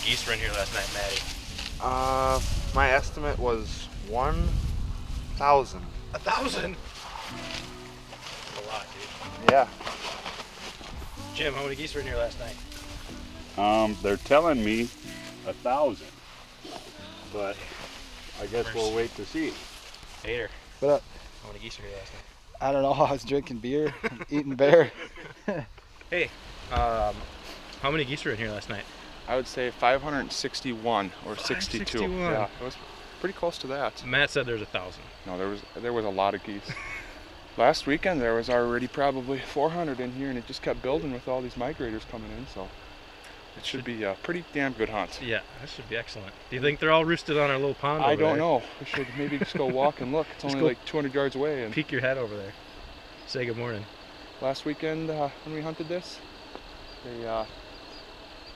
geese were in here last night, Maddie? My estimate was 1,000. 1,000? That's a lot, dude. Yeah. Jim, how many geese were in here last night? They're telling me 1,000, but I guess we'll wait to see. Hater. What up? How many geese were here last night? I don't know. I was drinking beer, eating bear. Hey, how many geese were in here last night? I would say 561 or 62. 561. Yeah, it was pretty close to that. Matt said there's 1,000. No, there was a lot of geese. Last weekend there was already probably 400 in here, and it just kept building with all these migrators coming in. So it should be a pretty damn good hunt. Yeah, that should be excellent. Do you think they're all roosted on our little pond I over don't there? know. We should maybe just go walk and look. It's only like 200 yards away. And Peek your head over there. Say good morning. last weekend when we hunted this, they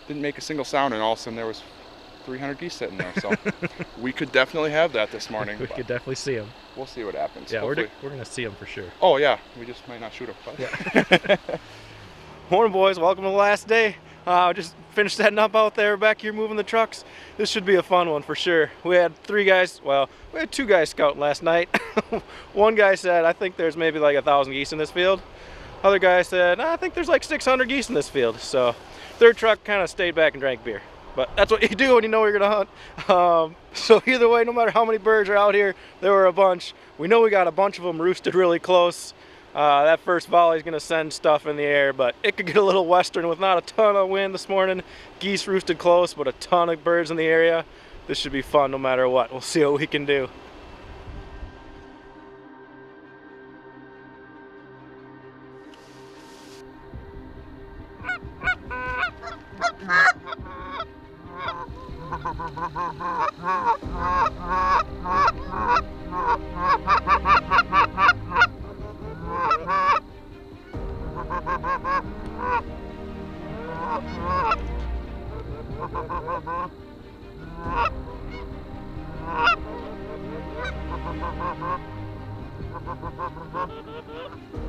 didn't make a single sound, and all of a sudden there was 300 geese sitting there. So we could definitely have that this morning. We could definitely see them. We'll see what happens. Yeah, we're hopefully. going to see them for sure. Oh yeah, we just might not shoot them. But. Yeah. Morning, boys. Welcome to the last day. Just finished setting up out there, back here moving the trucks. This should be a fun one for sure. We had 3 guys, well, we had 2 guys scouting last night. One guy said, I think there's maybe like 1,000 geese in this field. Other guy said, I think there's like 600 geese in this field. So third truck kind of stayed back and drank beer. But that's what you do when you know you're gonna hunt. So either way, no matter how many birds are out here, there were a bunch. We know we got a bunch of them roosted really close. That first volley is gonna send stuff in the air, but it could get a little western with not a ton of wind this morning. Geese roosted close, but a ton of birds in the area. This should be fun no matter what. We'll see what we can do.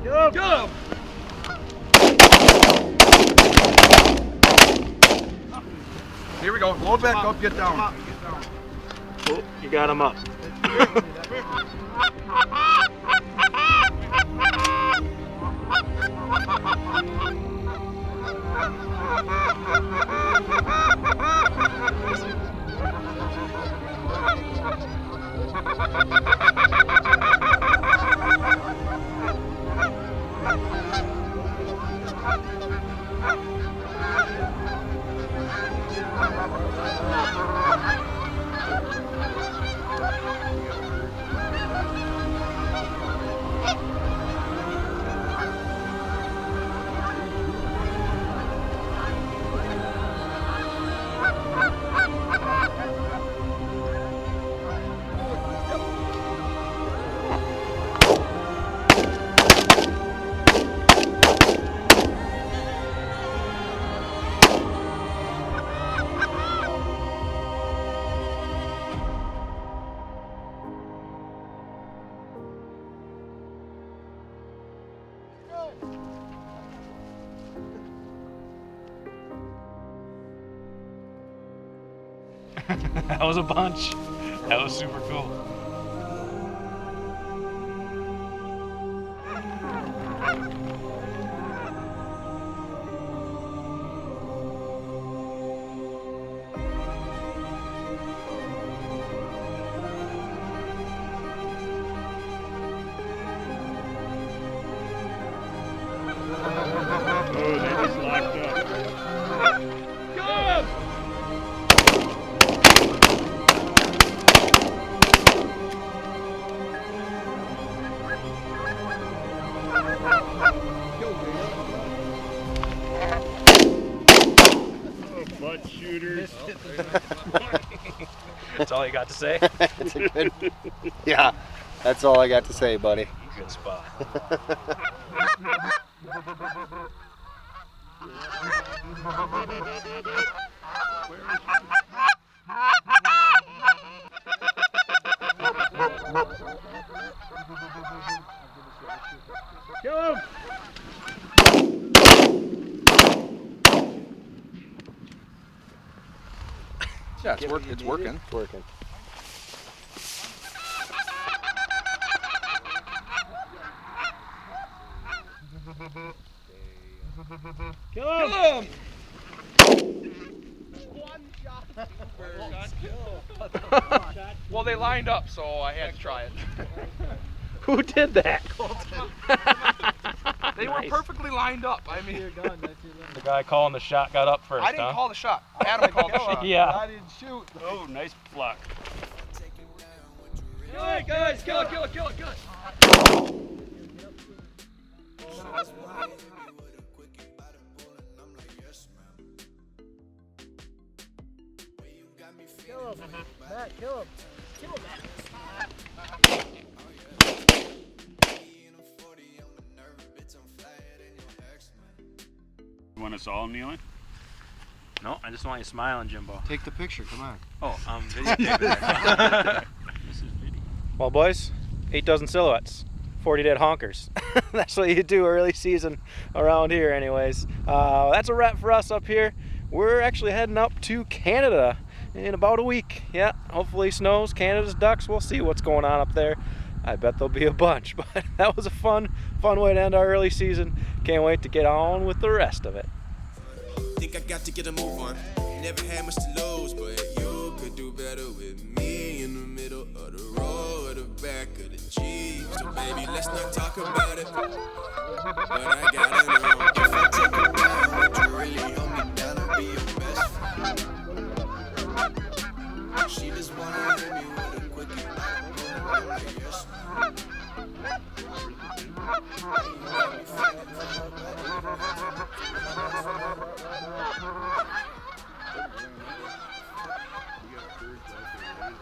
Get him! Here we go. Load back up. Get down. Oh, you got him up. That was a bunch. That was super cool. Oh, they just locked up. Butt shooters. That's all you got to say? That's a good. Yeah, that's all I got to say, buddy. Good spot. Kill him! Yeah, it's working. It's working. Kill him! Well, they lined up, so I had to try it. Who did that? They were perfectly lined up. I mean, The guy calling the shot got up first, I didn't huh? call the shot. Adam called the shot. Yeah. I didn't shoot. Oh, nice block. Kill it, guys! Kill it! Kill it! Kill it! Kill it! Matt, kill him. Kill him, Matt. You want us all kneeling? No, I just want you smiling, Jimbo. Take the picture. Come on. Oh, videotaping. Well, boys, 8 dozen silhouettes, 40 dead honkers. That's what you do early season around here anyways. That's a wrap for us up here. We're actually heading up to Canada in about a week. Yeah, hopefully snows, Canada's ducks. We'll see what's going on up there. I bet there'll be a bunch, but that was a fun way to end our early season. Can't wait to get on with the rest of it. Think I got to get a move on. Never had much to lose, but you could do better with me in the middle of the road or the back of the Jeep. So baby, let's not talk about it. But I gotta know if I take it down, would you really hold me down and be your best friend? She just wanna hit me with a quickie. I'm like, yes, man. We got birds out there.